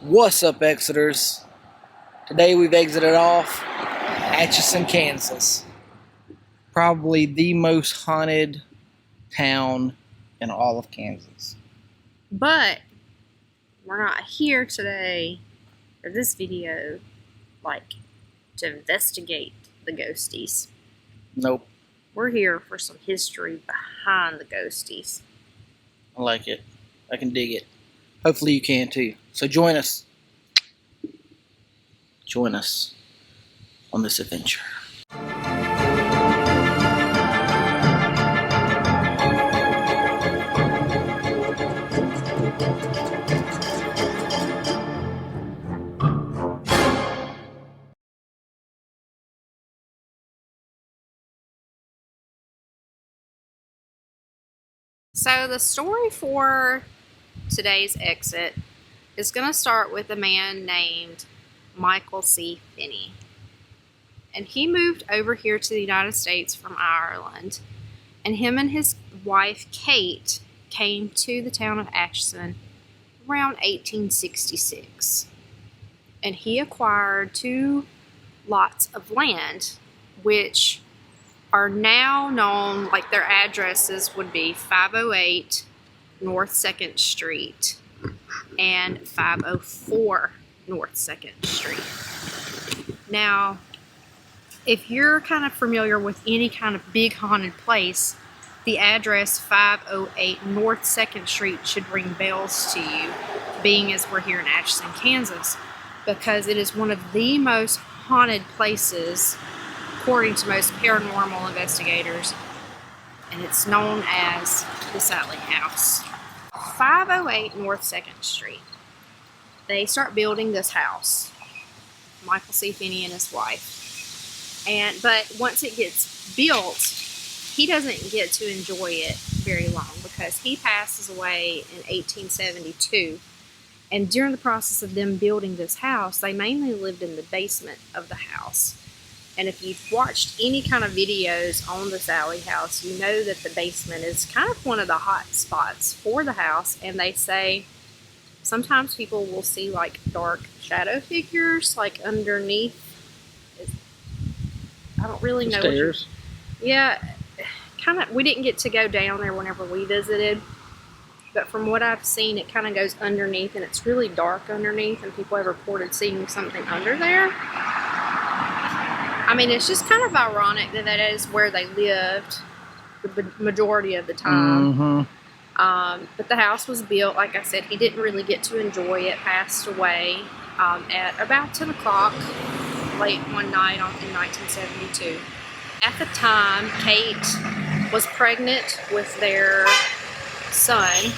What's up, Exeters? Today we've exited off Atchison, Kansas. Probably the most haunted town in all of Kansas. But we're not here today for this video, to investigate the ghosties. Nope. We're here for some history behind the ghosties. I like it. I can dig it. Hopefully you can too. So join us. Join us on this adventure. So the story for today's exit is going to start with a man named Michael C. Finney. And he moved over here to the United States from Ireland. And him and his wife, Kate, came to the town of Atchison around 1866. And he acquired 2 lots of land, which are now known, like their addresses would be 508 North 2nd Street and 504 North 2nd Street. Now, if you're kind of familiar with any kind of big haunted place, the address 508 North 2nd Street should ring bells to you, being as we're here in Atchison, Kansas, because it is one of the most haunted places according to most paranormal investigators, and it's known as the Sallie House. 508 North 2nd Street. They start building this house, Michael C. Finney and his wife. But once it gets built, he doesn't get to enjoy it very long because he passes away in 1872. And during the process of them building this house, they mainly lived in the basement of the house. And if you've watched any kind of videos on the Sallie House, you know that the basement is kind of one of the hot spots for the house. And they say sometimes people will see like dark shadow figures like underneath. I don't really know. Stairs. Yeah, kind of. We didn't get to go down there whenever we visited. But from what I've seen, it kind of goes underneath and it's really dark underneath. And people have reported seeing something under there. I mean, it's just kind of ironic that that is where they lived the majority of the time. Mm-hmm. But the house was built, like I said, he didn't really get to enjoy it, passed away at about 10 o'clock late one night in 1972. At the time, Kate was pregnant with their son.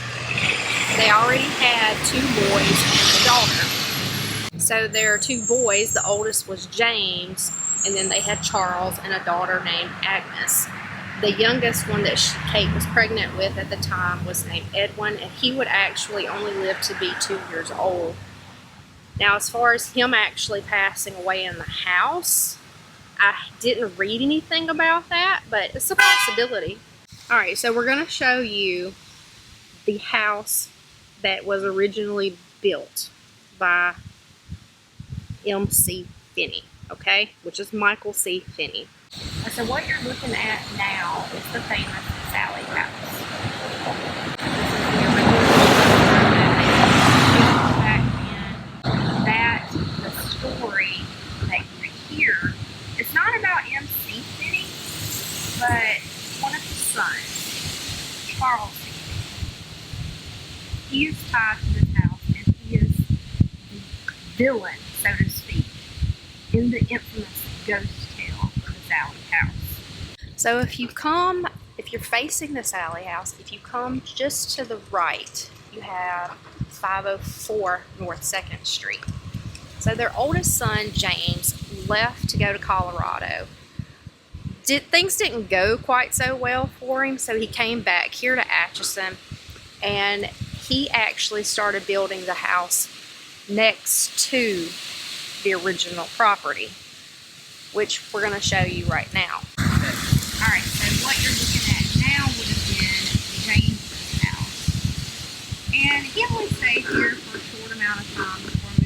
They already had 2 boys and a daughter. So their 2 boys, the oldest was James, and then they had Charles and a daughter named Agnes. The youngest one that Kate was pregnant with at the time was named Edwin, and he would actually only live to be 2 years old. Now, as far as him actually passing away in the house, I didn't read anything about that, but it's a possibility. All right, so we're going to show you the house that was originally built by M.C. Finney. Okay, which is Michael C. Finney. So what you're looking at now is the famous Sallie House. Back then, the story that you hear is not about M.C. Finney, but one of his sons, Charles Finney. He is tied to this house, and he is the villain, so to speak, in the infamous ghost tale of the Sallie House. So if you're facing the Sallie House, if you come just to the right, you have 504 North 2nd Street. So their oldest son, James, left to go to Colorado. Things didn't go quite so well for him, so he came back here to Atchison, and he actually started building the house next to the original property, which we're going to show you right now. Alright, so what you're looking at now would have been James's house. And he only stayed here for a short amount of time before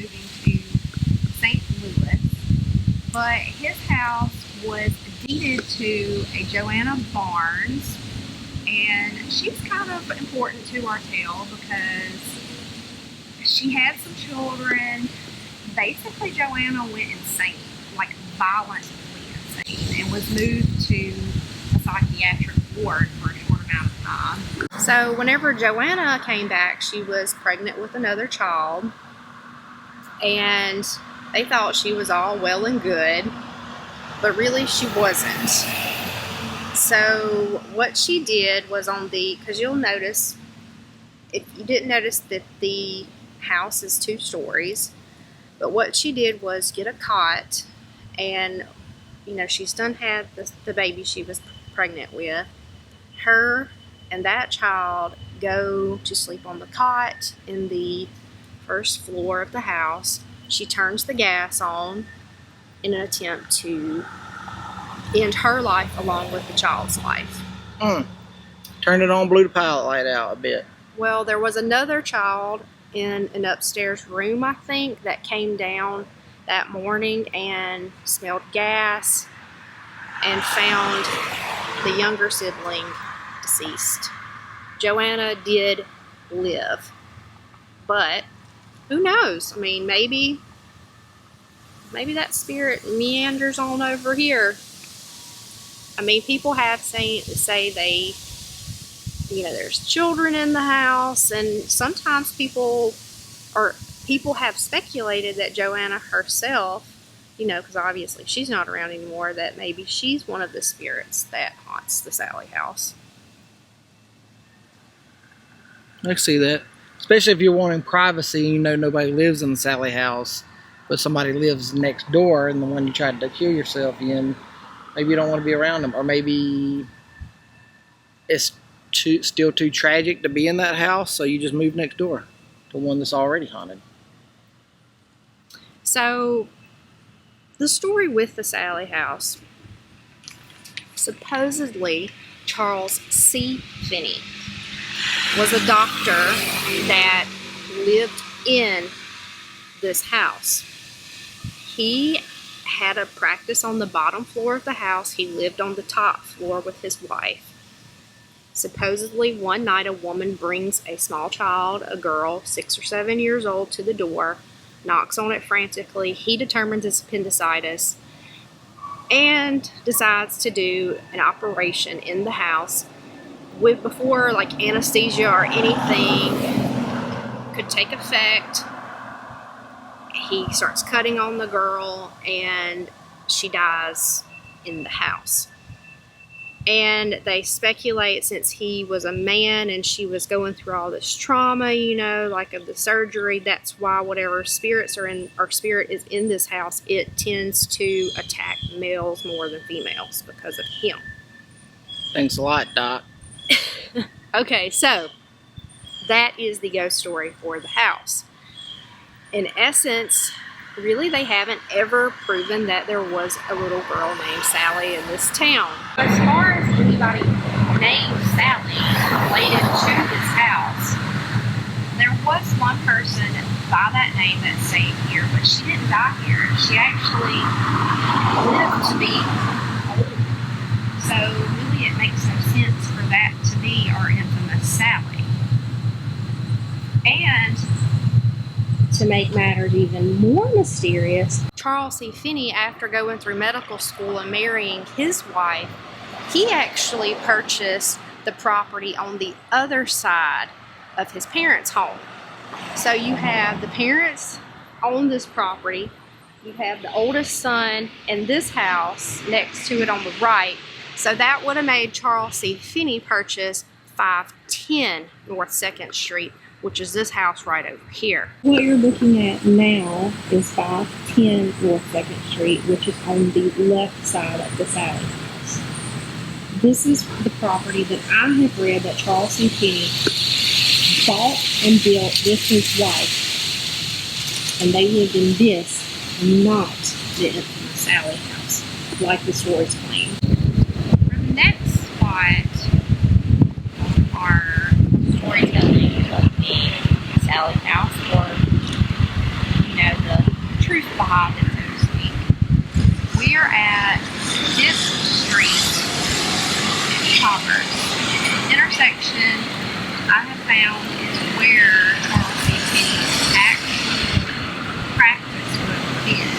but his house was deeded to a Joanna Barnes, and she's kind of important to our tale because she had some children. Basically, Joanna went insane, like violently insane, and was moved to a psychiatric ward for a short amount of time. So whenever Joanna came back, she was pregnant with another child, and they thought she was all well and good, but really she wasn't. So what she did was because you'll notice, if you didn't notice, that the house is 2 stories, but what she did was get a cot, and she's done had the baby she was pregnant with. Her and that child go to sleep on the cot in the first floor of the house. She turns the gas on in an attempt to end her life along with the child's life. Turned it on, blew the pilot light out a bit. Well, there was another child in an upstairs room, I think, that came down that morning and smelled gas and found the younger sibling deceased. Joanna did live, but who knows? I mean, maybe that spirit meanders on over here. I mean, people have say they, there's children in the house, and sometimes people have speculated that Joanna herself, because obviously she's not around anymore, that maybe she's one of the spirits that haunts the Sallie House. I can see that. Especially if you're wanting privacy, nobody lives in the Sallie House, but somebody lives next door, and the one you tried to kill yourself in, maybe you don't want to be around them, or maybe it's still too tragic to be in that house, so you just move next door to one that's already haunted. So, the story with the Sallie House, supposedly Charles C. Finney was a doctor that lived in this house. He had a practice on the bottom floor of the house. He lived on the top floor with his wife. Supposedly, one night a woman brings a small child, a girl, 6 or 7 years old, to the door, knocks on it frantically. He determines it's appendicitis and decides to do an operation in the house before anesthesia or anything could take effect. He starts cutting on the girl, and she dies in the house. And they speculate, since he was a man and she was going through all this trauma, of the surgery, that's why whatever spirits are in, or spirit is in this house, it tends to attack males more than females because of him. Thanks a lot, Doc. Okay, so that is the ghost story for the house. In essence, really, they haven't ever proven that there was a little girl named Sallie in this town. As far as anybody named Sallie related to this house, there was one person by that name that stayed here, but she didn't die here. She actually lived to be old. So really, it makes no sense for that to be our infamous Sallie. And to make matters even more mysterious, Charles C. Finney, after going through medical school and marrying his wife, he actually purchased the property on the other side of his parents' home. So you have the parents own this property, you have the oldest son in this house next to it on the right. So that would have made Charles C. Finney purchase 510 North 2nd Street, which is this house right over here. What you're looking at now is 510 North 2nd Street, which is on the left side of the Sallie House. This is the property that I have read that Charles C. Finney bought and built with his wife. And they lived in this, not the infamous Sallie House, like the stories claim. For the next spot on our storytelling of the Sallie House, or the truth behind it, so to speak, we are at this street in Commerce. Intersection I have found is where Charles C. Finney actually practiced with kids.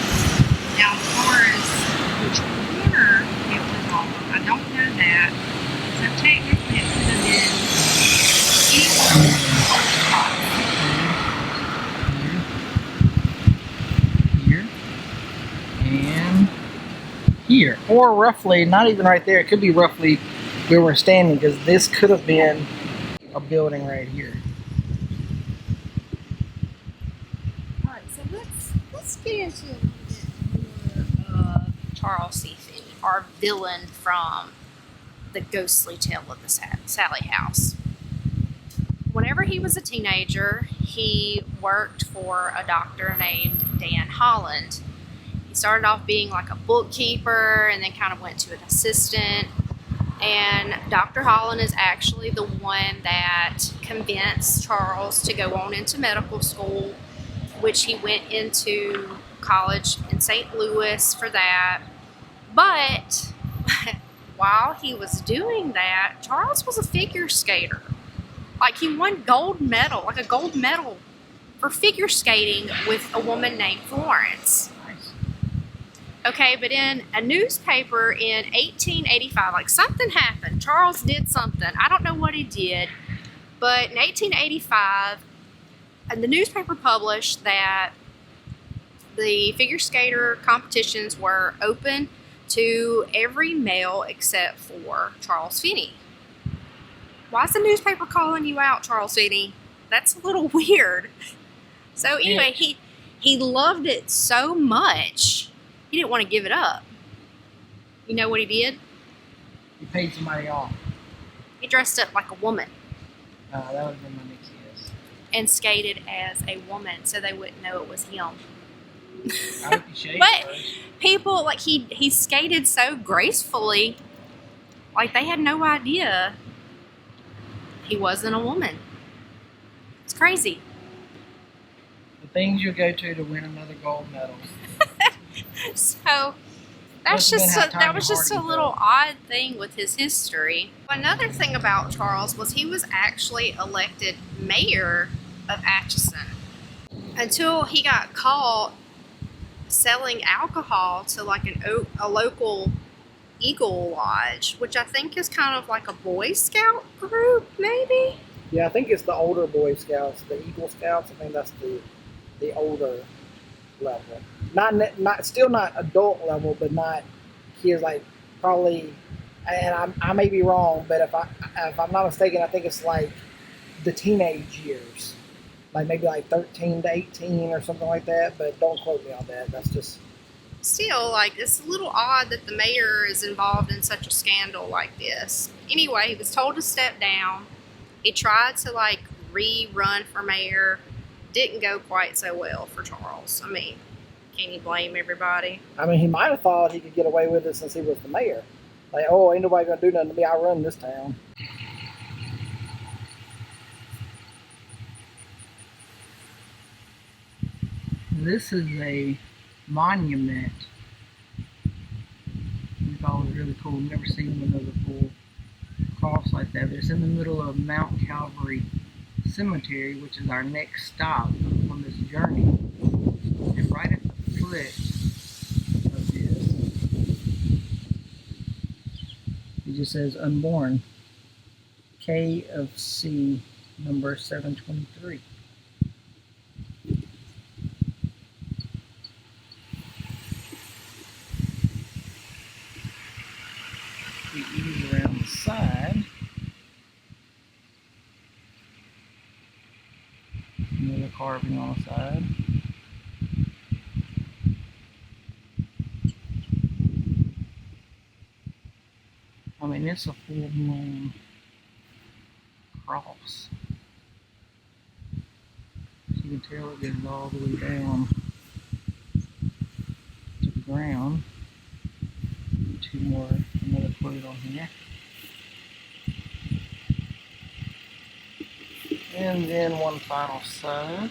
Now, as far as which corner it was on, I don't know that. So technically, it could have been east or south. Here. And here. Or roughly, not even right there. It could be roughly where we're standing, because this could have been a building right here. Alright, so let's get into a little bit more of Charles C. Finney, our villain from the ghostly tale of the Sallie House. Whenever he was a teenager, he worked for a doctor named Dan Holland. He started off being like a bookkeeper and then kind of went to an assistant. And Dr. Holland is actually the one that convinced Charles to go on into medical school, which he went into college in St. Louis for that. But while he was doing that, Charles was a figure skater. Like, he won gold medal, like a gold medal for figure skating with a woman named Florence. Okay, but in a newspaper in 1885, like, something happened. Charles did something. I don't know what he did, but in 1885, the newspaper published that the figure skater competitions were open to every male except for Charles Finney. Why is the newspaper calling you out, Charles Finney? That's a little weird. So anyway, he loved it so much, he didn't want to give it up. You know what he did? He paid somebody off. He dressed up like a woman That would have been my next guess. and skated as a woman so they wouldn't know it was him. I hope he shaved But first. people, like, he skated so gracefully, like, they had no idea he wasn't a woman. It's crazy. The things you go to win another gold medal. So that's Must have been how that was just a Hardy little felt. odd thing with his history. Another thing about Charles was he was actually elected mayor of Atchison until he got caught selling alcohol to like a local Eagle Lodge, which I think is kind of like a Boy Scout group, maybe. Yeah, I think it's the older Boy Scouts, the Eagle Scouts. I think that's the older level. Not still not adult level, but not kids, like probably. And I may be wrong, but if I'm not mistaken, I think it's like the teenage years, like maybe like 13 to 18 or something like that. But don't quote me on that. That's just. Still, like, it's a little odd that the mayor is involved in such a scandal like this. Anyway, he was told to step down. He tried to, like, rerun for mayor. Didn't go quite so well for Charles. I mean, can you blame everybody? I mean, he might have thought he could get away with it since he was the mayor. Like, oh, ain't nobody gonna do nothing to me. I run this town. This is a monument. We thought it was really cool. We've never seen another full cross like that. But it's in the middle of Mount Calvary Cemetery, which is our next stop on this journey. And right at the foot of this, it just says unborn. K of C, number 723. We ease around the side. Another carving on the side. I mean, it's a full-blown cross. As you can tell, it goes all the way down to the ground. Another quote on here. And then one final side.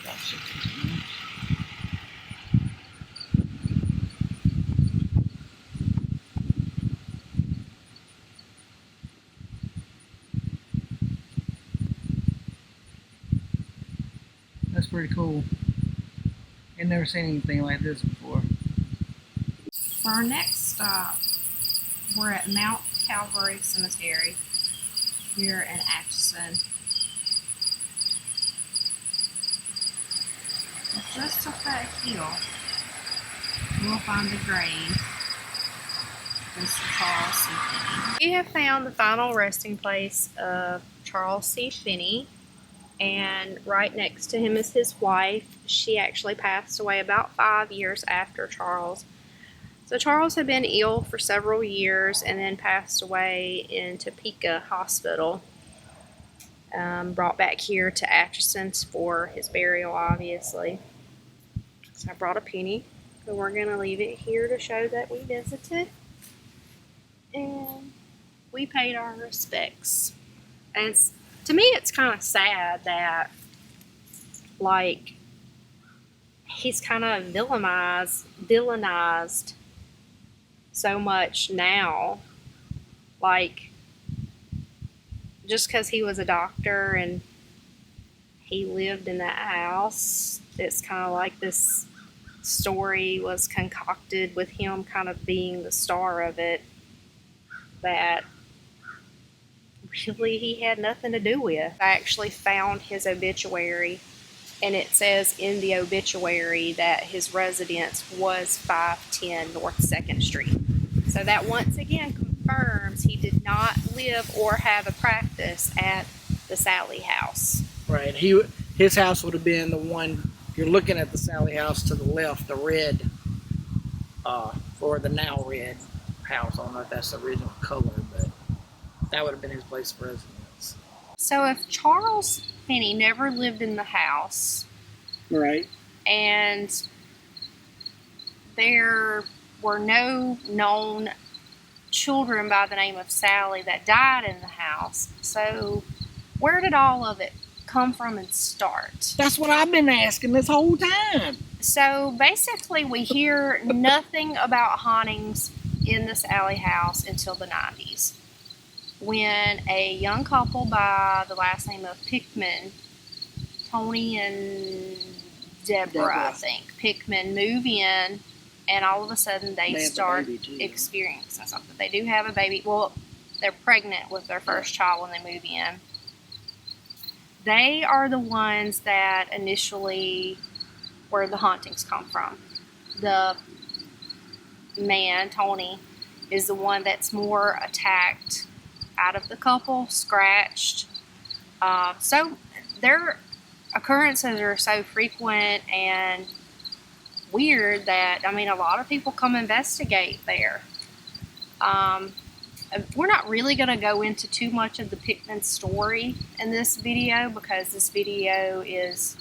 About 60 minutes. That's pretty cool. I've never seen anything like this before. For our next stop, we're at Mount Calvary Cemetery here in Atchison. Just up that hill, we'll find the grave of Mr. Charles C. Finney. We have found the final resting place of Charles C. Finney, and right next to him is his wife. She actually passed away about 5 years after Charles. So Charles had been ill for several years and then passed away in Topeka Hospital. Brought back here to Atchison for his burial, obviously. So I brought a penny, so we're going to leave it here to show that we visited. And we paid our respects. And to me, it's kind of sad that, like, he's kind of villainized so much now. Like, just because he was a doctor and he lived in that house, it's kind of like this story was concocted with him kind of being the star of it that really he had nothing to do with. I actually found his obituary, and it says in the obituary that his residence was 510 North 2nd Street. So that once again confirms he did not live or have a practice at the Sallie House. Right. His house would have been the one you're looking at, the Sallie House to the left, the red, or the now red house. I don't know if that's the original color, but that would have been his place of residence. So if Charles Finney never lived in the house, right, and there were no known children by the name of Sallie that died in the house, so where did all of it come from and start? That's what I've been asking this whole time. So basically we hear nothing about hauntings in the Sallie House until the 90s, when a young couple by the last name of Pickman, Tony and Deborah, I think, Pickman, move in, and all of a sudden they start experiencing something. They do have a baby. Well, they're pregnant with their first child when they move in. They are the ones that initially where the hauntings come from. The man, Tony, is the one that's more attacked out of the couple, scratched. So their occurrences are so frequent and weird that, I mean, a lot of people come investigate there. We're not really going to go into too much of the Pickman story in this video because this video is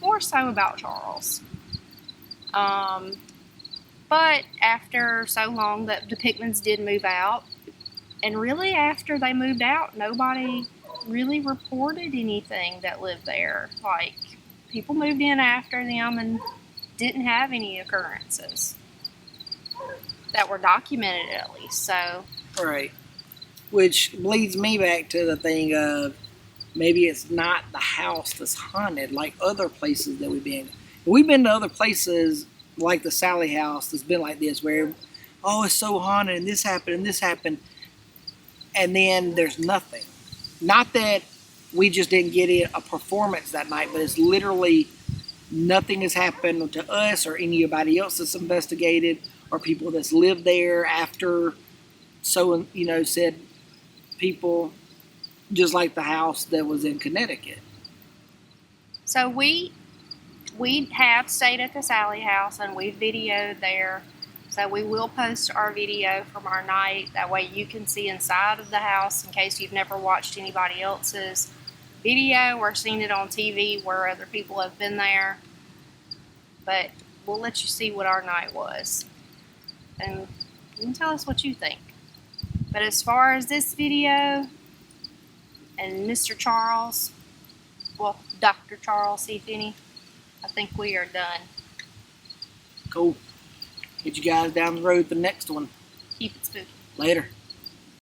more so about Charles. But after so long that the Pickmans did move out, and really after they moved out, nobody really reported anything that lived there. Like, people moved in after them and didn't have any occurrences that were documented, at least. So, right, which leads me back to the thing of maybe it's not the house that's haunted like other places that we've been. We've been to other places like the Sallie House that's been like this, where, oh, it's so haunted and this happened, and then there's nothing. Not that we just didn't get a performance that night, but it's literally nothing has happened to us or anybody else that's investigated or people that's lived there after. So, said people, just like the house that was in Connecticut. So we have stayed at the Sallie House and we videoed there. So we will post our video from our night. That way you can see inside of the house in case you've never watched anybody else's video or seen it on TV where other people have been there. But we'll let you see what our night was. And you can tell us what you think. But as far as this video and Mr. Charles, well, Dr. Charles C. Finney, I think we are done. Cool. Get you guys down the road to the next one. Keep it spooky. Later.